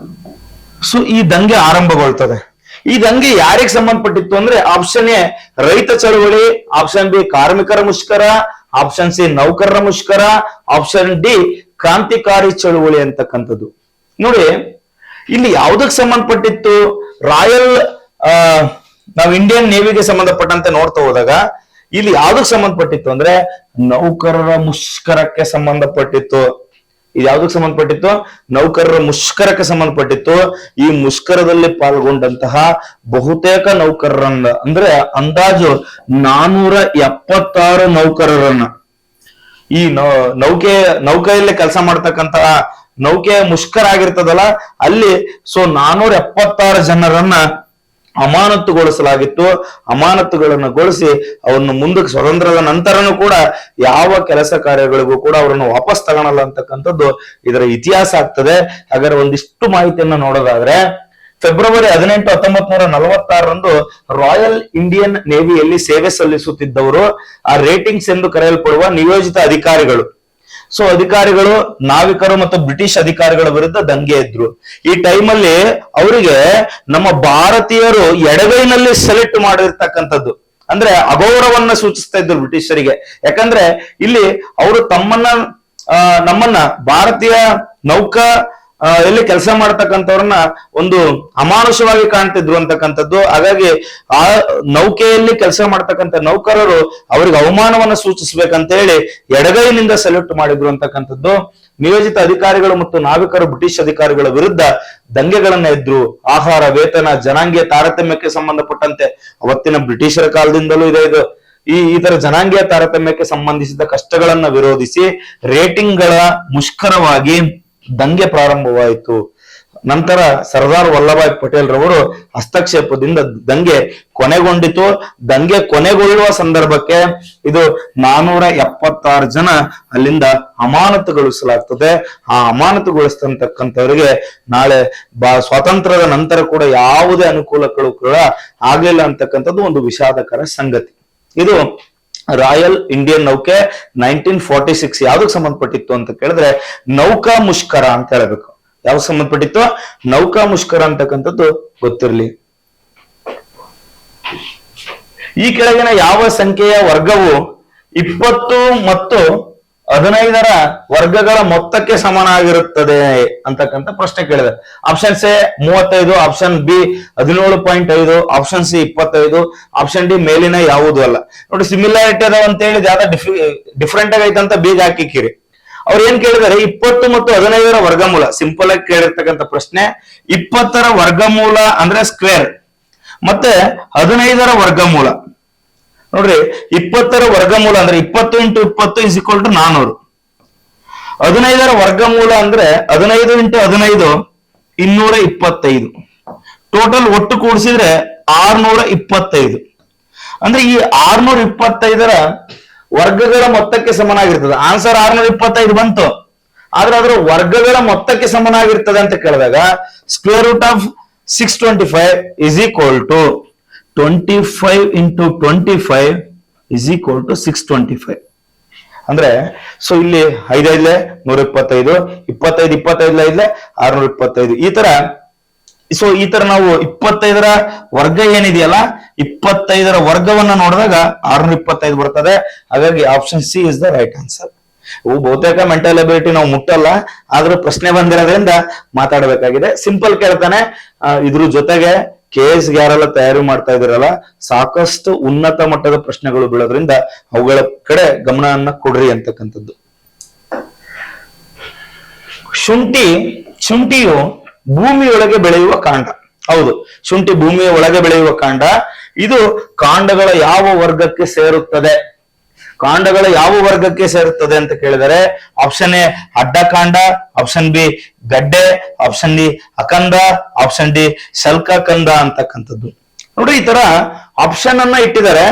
[SPEAKER 1] ಸೊ ಈ ದಂಗೆ ಆರಂಭಗೊಳ್ತದೆ. ಈ ದಂಗೆ ಯಾರಿಗೆ ಸಂಬಂಧಪಟ್ಟಿತ್ತು ಅಂದ್ರೆ, ಆಪ್ಷನ್ ಎ ರೈತ ಚಳವಳಿ, ಆಪ್ಷನ್ ಬಿ ಕಾರ್ಮಿಕರ ಮುಷ್ಕರ, ಆಪ್ಷನ್ ಸಿ ನೌಕರರ ಮುಷ್ಕರ, ಆಪ್ಷನ್ ಡಿ ಕ್ರಾಂತಿಕಾರಿ ಚಳುವಳಿ ಅಂತಕ್ಕಂಥದ್ದು. ನೋಡಿ ಇಲ್ಲಿ ಯಾವ್ದಕ್ ಸಂಬಂಧಪಟ್ಟಿತ್ತು? ರಾಯಲ್ ನಾವು ಇಂಡಿಯನ್ ನೇವಿಗೆ ಸಂಬಂಧಪಟ್ಟಂತೆ ನೋಡ್ತಾ ಹೋದಾಗ ಇಲ್ಲಿ ಯಾವ್ದಕ್ ಸಂಬಂಧಪಟ್ಟಿತ್ತು ಅಂದ್ರೆ ನೌಕರರ ಮುಷ್ಕರಕ್ಕೆ ಸಂಬಂಧಪಟ್ಟಿತ್ತು. ಇದು ಯಾವ್ದಕ್ ಸಂಬಂಧಪಟ್ಟಿತ್ತು? ನೌಕರರ ಮುಷ್ಕರಕ್ಕೆ ಸಂಬಂಧಪಟ್ಟಿತ್ತು. ಈ ಮುಷ್ಕರದಲ್ಲಿ ಪಾಲ್ಗೊಂಡಂತಹ ಬಹುತೇಕ ನೌಕರರನ್ನ ಅಂದ್ರೆ ಅಂದಾಜು 476 ನೌಕರರನ್ನ, ಈ ನೌಕೆಯಲ್ಲಿ ಕೆಲಸ ಮಾಡ್ತಕ್ಕಂತಹ ನೌಕೆಯ ಮುಷ್ಕರ ಆಗಿರ್ತದಲ್ಲ ಅಲ್ಲಿ, ಸೊ 476 ಜನರನ್ನ ಅಮಾನತುಗೊಳಿಸಲಾಗಿತ್ತು. ಅಮಾನತುಗಳನ್ನುಗೊಳಿಸಿ ಅವರನ್ನು ಮುಂದಕ್ಕೆ ಸ್ವತಂತ್ರದ ನಂತರನೂ ಕೂಡ ಯಾವ ಕೆಲಸ ಕಾರ್ಯಗಳಿಗೂ ಕೂಡ ಅವರನ್ನು ವಾಪಸ್ ತಗೊಳಲ್ಲ ಅಂತಕ್ಕಂಥದ್ದು ಇದರ ಇತಿಹಾಸ ಆಗ್ತದೆ. ಹಾಗಾದ್ರೆ ಒಂದಿಷ್ಟು ಮಾಹಿತಿಯನ್ನ ನೋಡೋದಾದ್ರೆ, ಫೆಬ್ರವರಿ 18, 1946ರಂದು ರಾಯಲ್ ಇಂಡಿಯನ್ ನೇವಿಯಲ್ಲಿ ಸೇವೆ ಸಲ್ಲಿಸುತ್ತಿದ್ದವರು ಆ ರೇಟಿಂಗ್ಸ್ ಎಂದು ಕರೆಯಲ್ಪಡುವ ನಿಯೋಜಿತ ಅಧಿಕಾರಿಗಳು, ಸೊ ಅಧಿಕಾರಿಗಳು ನಾವಿಕರು ಮತ್ತು ಬ್ರಿಟಿಷ್ ಅಧಿಕಾರಿಗಳ ವಿರುದ್ಧ ದಂಗೆ ಎದ್ರು. ಈ ಟೈಮಲ್ಲಿ ಅವರಿಗೆ ನಮ್ಮ ಭಾರತೀಯರು ಎಡಗೈನಲ್ಲಿ ಸೆಲೆಕ್ಟ್ ಮಾಡಿರ್ತಕ್ಕಂಥದ್ದು ಅಂದ್ರೆ ಅಗೌರವನ್ನ ಸೂಚಿಸ್ತಾ ಇದ್ರು ಬ್ರಿಟಿಷರಿಗೆ. ಯಾಕಂದ್ರೆ ಇಲ್ಲಿ ಅವರು ನಮ್ಮನ್ನ ಭಾರತೀಯ ನೌಕಾ ಎಲ್ಲಿ ಕೆಲಸ ಮಾಡ್ತಕ್ಕಂಥವ್ರನ್ನ ಒಂದು ಅಮಾನುಷವಾಗಿ ಕಾಣ್ತಿದ್ರು ಅಂತಕ್ಕಂಥದ್ದು. ಹಾಗಾಗಿ ಆ ನೌಕೆಯಲ್ಲಿ ಕೆಲಸ ಮಾಡ್ತಕ್ಕಂಥ ನೌಕರರು ಅವರಿಗೆ ಅವಮಾನವನ್ನ ಸೂಚಿಸ್ಬೇಕಂತ ಹೇಳಿ ಎಡಗೈನಿಂದ ಸೆಲ್ಯೂಟ್ ಮಾಡಿದ್ರು ಅಂತಕ್ಕಂಥದ್ದು. ನಿಯೋಜಿತ ಅಧಿಕಾರಿಗಳು ಮತ್ತು ನಾವಿಕರು ಬ್ರಿಟಿಷ್ ಅಧಿಕಾರಿಗಳ ವಿರುದ್ಧ ದಂಗೆಗಳನ್ನ ಎದ್ರು. ಆಹಾರ, ವೇತನ, ಜನಾಂಗೀಯ ತಾರತಮ್ಯಕ್ಕೆ ಸಂಬಂಧಪಟ್ಟಂತೆ ಅವತ್ತಿನ ಬ್ರಿಟಿಷರ ಕಾಲದಿಂದಲೂ ಇದು ಈ ತರ ಜನಾಂಗೀಯ ತಾರತಮ್ಯಕ್ಕೆ ಸಂಬಂಧಿಸಿದ ಕಷ್ಟಗಳನ್ನ ವಿರೋಧಿಸಿ ರೇಟಿಂಗ್ಗಳ ಮುಷ್ಕರವಾಗಿ ದಂಗೆ ಪ್ರಾರಂಭವಾಯಿತು. ನಂತರ ಸರ್ದಾರ್ ವಲ್ಲಭಾಯ್ ಪಟೇಲ್ ರವರು ಹಸ್ತಕ್ಷೇಪದಿಂದ ದಂಗೆ ಕೊನೆಗೊಂಡಿತು. ದಂಗೆ ಕೊನೆಗೊಳ್ಳುವ ಸಂದರ್ಭಕ್ಕೆ ಇದು 476 ಜನ ಅಲ್ಲಿಂದ ಅಮಾನತುಗೊಳಿಸಲಾಗ್ತದೆ. ಆ ಅಮಾನತುಗೊಳಿಸ್ತಕ್ಕಂಥವರಿಗೆ ನಾಳೆ ಸ್ವಾತಂತ್ರ್ಯದ ನಂತರ ಕೂಡ ಯಾವುದೇ ಅನುಕೂಲಗಳು ಕೂಡ ಆಗಲಿಲ್ಲ ಅಂತಕ್ಕಂಥದ್ದು ಒಂದು ವಿಷಾದಕರ ಸಂಗತಿ. ಇದು ರಾಯಲ್ ಇಂಡಿಯನ್ ನೌಕೆ 1946 ಯಾವ್ದಕ್ ಸಂಬಂಧಪಟ್ಟಿತ್ತು ಅಂತ ಕೇಳಿದ್ರೆ ನೌಕಾ ಮುಷ್ಕರ ಅಂತ ಹೇಳ್ಬೇಕು. ಯಾವ್ದು ಸಂಬಂಧಪಟ್ಟಿತ್ತು? ನೌಕಾ ಮುಷ್ಕರ ಅಂತಕ್ಕಂಥದ್ದು ಗೊತ್ತಿರ್ಲಿ. ಈ ಕೆಳಗಿನ ಯಾವ ಸಂಖ್ಯೆಯ ವರ್ಗವು 20 ಮತ್ತು 15ರ ವರ್ಗಗಳ ಮೊತ್ತಕ್ಕೆ ಸಮನಾಗಿರುತ್ತದೆ ಅಂತಕ್ಕಂಥ ಪ್ರಶ್ನೆ ಕೇಳಿದೆ. Option A 35, option B 17.5, option C 25, option D ಮೇಲಿನ ಯಾವುದು ಅಲ್ಲ. ನೋಡಿ, ಸಿಮಿಲಾರಿಟಿ ಅದಾವ ಅಂತ ಹೇಳಿ ಯಾವ್ದ ಡಿಫ್ರೆಂಟ್ ಆಗೈತಂತ ಬೀಗ ಹಾಕಿಕ್ಕಿರಿ. ಅವ್ರು ಏನ್ ಕೇಳಿದಾರೆ? 20 ಮತ್ತು 15ರ ವರ್ಗಮೂಲ. ಸಿಂಪಲ್ ಆಗಿ ಕೇಳಿರ್ತಕ್ಕಂಥ ಪ್ರಶ್ನೆ. 20ರ ವರ್ಗಮೂಲ ಅಂದ್ರೆ ಸ್ಕ್ವೇರ್, ಮತ್ತೆ 15ರ ವರ್ಗಮೂಲ. ನೋಡ್ರಿ, 20ರ ವರ್ಗಮೂಲ ಅಂದ್ರೆ 20 × 20 = 400. 15ರ ವರ್ಗಮೂಲ ಅಂದ್ರೆ 15 × 15 225. ಟೋಟಲ್ ಒಟ್ಟು ಕೂಡಿಸಿದ್ರೆ 625. ಅಂದ್ರೆ ಈ 625ರ ವರ್ಗಗಳ ಮೊತ್ತಕ್ಕೆ ಸಮನಾಗಿರ್ತದೆ. ಆನ್ಸರ್ 625 ಬಂತು, ಆದ್ರೆ ಅದರ ವರ್ಗಗಳ ಮೊತ್ತಕ್ಕೆ ಸಮನಾಗಿರ್ತದೆ ಅಂತ ಕೇಳಿದಾಗ √625 = 25 × 25 = 625. ಅಂದ್ರೆ ಸೊ ಇಲ್ಲಿ 5 125, 25 25 625. ಈ ತರ ನಾವು 25ರ ವರ್ಗ ಏನಿದೆಯಲ್ಲ, 25ರ ವರ್ಗವನ್ನ ನೋಡಿದಾಗ 625 ಬರ್ತದೆ. ಹಾಗಾಗಿ option C is the right answer. ಬಹುತೇಕ ಮೆಂಟಲ್ ಎಬಿಲಿಟಿ ನಾವು ಮುಟ್ಟಲ್ಲ, ಆದ್ರೂ ಪ್ರಶ್ನೆ ಬಂದಿರೋದ್ರಿಂದ ಮಾತಾಡಬೇಕಾಗಿದೆ. ಸಿಂಪಲ್ ಕೇಳ್ತಾನೆ. ಇದ್ರ ಜೊತೆಗೆ KS ಯಾರೆಲ್ಲ ತಯಾರಿ ಮಾಡ್ತಾ ಇದ್ದೀರಲ್ಲ, ಸಾಕಷ್ಟು ಉನ್ನತ ಮಟ್ಟದ ಪ್ರಶ್ನೆಗಳು ಬೀಳೋದ್ರಿಂದ ಅವುಗಳ ಕಡೆ ಗಮನವನ್ನ ಕೊಡ್ರಿ ಅಂತಕ್ಕಂಥದ್ದು. ಶುಂಠಿಯು ಭೂಮಿಯೊಳಗೆ ಬೆಳೆಯುವ ಕಾಂಡ. ಹೌದು, ಶುಂಠಿ ಭೂಮಿಯ ಒಳಗೆ ಬೆಳೆಯುವ ಕಾಂಡ. ಇದು ಕಾಂಡಗಳ ಯಾವ ವರ್ಗಕ್ಕೆ ಸೇರುತ್ತದೆ? ಕಾಂಡಗಳ ಯಾವ ವರ್ಗಕ್ಕೆ ಸೇರುತ್ತದೆ ಅಂತ ಕೇಳಿದರೆ ಆಪ್ಷನ್ ಎ ಅಡ್ಡಕಾಂಡ, ಆಪ್ಷನ್ ಬಿ ಗಡ್ಡೆ, ಆಪ್ಷನ್ ಡಿ ಅಖಂಡ, ಆಪ್ಷನ್ ಡಿ ಶಲ್ಕಖಂಡ ಅಂತಕ್ಕಂಥದ್ದು. ನೋಡ್ರಿ, ಈ ತರ ಆಪ್ಷನ್ ಅನ್ನ ಇಟ್ಟಿದ್ದಾರೆ.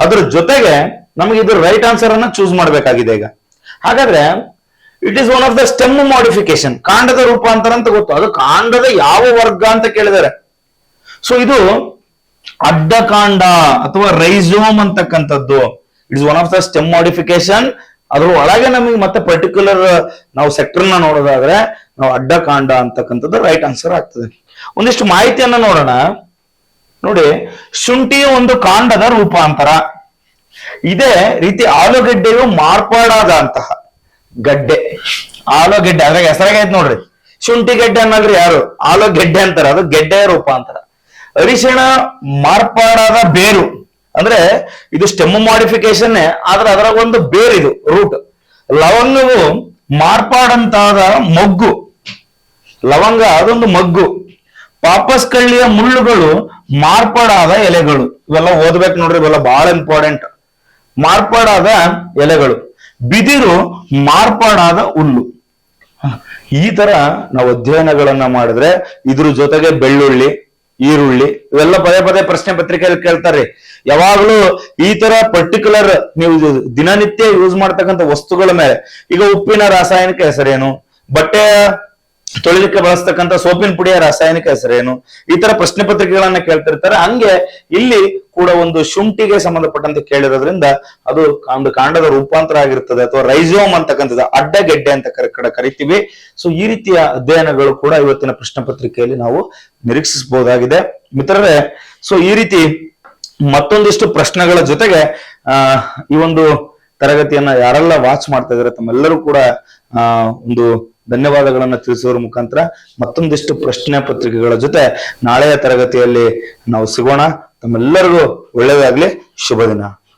[SPEAKER 1] ಅದ್ರ ಜೊತೆಗೆ ನಮಗೆ ಇದ್ರ ರೈಟ್ ಆನ್ಸರ್ ಅನ್ನ ಚೂಸ್ ಮಾಡ್ಬೇಕಾಗಿದೆ ಈಗ. ಹಾಗಾದ್ರೆ it is one of the stem modification, ಕಾಂಡದ ರೂಪಾಂತರ ಅಂತ ಗೊತ್ತು. ಅದು ಕಾಂಡದ ಯಾವ ವರ್ಗ ಅಂತ ಕೇಳಿದ್ದಾರೆ. ಸೊ ಇದು ಅಡ್ಡಕಾಂಡ ಅಥವಾ ರೈಸೋಮ್ ಅಂತಕ್ಕಂಥದ್ದು. It is one of the stem modification. ಅದ್ರ ಒಳಗೆ ನಮಗೆ ಮತ್ತೆ ಪರ್ಟಿಕ್ಯುಲರ್ ನಾವು ಸೆಕ್ಟರ್ ನ ನೋಡೋದಾದ್ರೆ ನಾವು ಅಡ್ಡಕಾಂಡ ಅಂತಕ್ಕಂಥದ್ದು ರೈಟ್ ಆನ್ಸರ್ ಆಗ್ತದೆ. ಒಂದಿಷ್ಟು ಮಾಹಿತಿಯನ್ನ ನೋಡೋಣ. ನೋಡಿ, ಶುಂಠಿಯು ಒಂದು ಕಾಂಡದ ರೂಪಾಂತರ. ಇದೇ ರೀತಿ ಆಲೂಗೆಡ್ಡೆಯು ಮಾರ್ಪಾಡಾದ ಅಂತಹ ಗಡ್ಡೆ. ಆಲೂಗೆಡ್ಡೆ ಅದ್ರಾಗ ಹೆಸರಾಗೈತೆ ನೋಡ್ರಿ, ಶುಂಠಿ ಗೆಡ್ಡೆ ಅನ್ನಲ್ರಿ ಯಾರು, ಆಲೂಗೆಡ್ಡೆ ಅಂತಾರ. ಅದು ಗೆಡ್ಡೆಯ ರೂಪಾಂತರ. ಅರಿಶಿಣ ಮಾರ್ಪಾಡಾದ ಬೇರು. ಅಂದ್ರೆ ಇದು ಸ್ಟೆಮ್ ಮಾಡಿಫಿಕೇಶನ್, ಆದ್ರೆ ಅದರ ಒಂದು ಬೇರ್, ಇದು ರೂಟ್. ಲವಂಗವು ಮಾರ್ಪಾಡಂತಾದ ಮೊಗ್ಗು. ಲವಂಗ ಅದೊಂದು ಮಗ್ಗು. ಪಾಪಸ್ ಕಳ್ಳಿಯ ಮುಳ್ಳುಗಳು ಮಾರ್ಪಾಡಾದ ಎಲೆಗಳು. ಇವೆಲ್ಲ ಓದ್ಬೇಕು ನೋಡ್ರಿ, ಇವೆಲ್ಲ ಬಹಳ ಇಂಪಾರ್ಟೆಂಟ್. ಮಾರ್ಪಾಡಾದ ಎಲೆಗಳು. ಬಿದಿರು ಮಾರ್ಪಾಡಾದ ಹುಲ್ಲು. ಈ ತರ ನಾವು ಅಧ್ಯಯನಗಳನ್ನ ಮಾಡಿದ್ರೆ ಇದ್ರ ಜೊತೆಗೆ ಬೆಳ್ಳುಳ್ಳಿ, ಈರುಳ್ಳಿ ಇವೆಲ್ಲ ಪದೇ ಪದೇ ಪ್ರಶ್ನೆ ಪತ್ರಿಕೆಯಲ್ಲಿ ಕೇಳ್ತಾರೆ. ಯಾವಾಗ್ಲೂ ಈ ತರ ಪರ್ಟಿಕ್ಯುಲರ್ ನೀವು ದಿನನಿತ್ಯ ಯೂಸ್ ಮಾಡ್ತಕ್ಕಂಥ ವಸ್ತುಗಳ ಮೇಲೆ, ಈಗ ಉಪ್ಪಿನ ರಾಸಾಯನಿಕ ಹೆಸರೇನು, ಬಟ್ಟೆ ತೊಳಿಲಿಕ್ಕೆ ಬಳಸ್ತಕ್ಕಂಥ ಸೋಪಿನ ಪುಡಿಯ ರಾಸಾಯನಿಕ ಹೆಸರೇನು, ಈ ತರ ಪ್ರಶ್ನೆ ಪತ್ರಿಕೆಗಳನ್ನ ಕೇಳ್ತಿರ್ತಾರೆ. ಹಂಗೆ ಇಲ್ಲಿ ಕೂಡ ಒಂದು ಶುಂಠಿಗೆ ಸಂಬಂಧಪಟ್ಟಂತೆ ಕೇಳಿರೋದ್ರಿಂದ ಅದು ಒಂದು ಕಾಂಡದ ರೂಪಾಂತರ ಆಗಿರ್ತದೆ, ಅಥವಾ ರೈಸೋಮ್ ಅಂತಕ್ಕಂಥದ್ದು, ಅಡ್ಡಗೆಡ್ಡೆ ಅಂತ ಕರಿತೀವಿ. ಸೊ ಈ ರೀತಿಯ ಅಧ್ಯಯನಗಳು ಕೂಡ ಇವತ್ತಿನ ಪ್ರಶ್ನೆ ಪತ್ರಿಕೆಯಲ್ಲಿ ನಾವು ನಿರೀಕ್ಷಿಸಬಹುದಾಗಿದೆ ಮಿತ್ರರೇ. ಸೊ ಈ ರೀತಿ ಮತ್ತೊಂದಿಷ್ಟು ಪ್ರಶ್ನೆಗಳ ಜೊತೆಗೆ ಈ ಒಂದು ತರಗತಿಯನ್ನ ಯಾರೆಲ್ಲ ವಾಚ್ ಮಾಡ್ತಾ ಇದಾರೆ ತಮ್ಮೆಲ್ಲರೂ ಕೂಡ ಒಂದು ಧನ್ಯವಾದಗಳನ್ನ ತಿಳಿಸುವ ಮುಖಾಂತರ ಮತ್ತೊಂದಿಷ್ಟು ಪ್ರಶ್ನೆ ಪತ್ರಿಕೆಗಳ ಜೊತೆ ನಾಳೆಯ ತರಗತಿಯಲ್ಲಿ ನಾವು ಸಿಗೋಣ. ತಮ್ಮೆಲ್ಲರಿಗೂ ಒಳ್ಳೆಯದಾಗ್ಲಿ. ಶುಭ ದಿನ.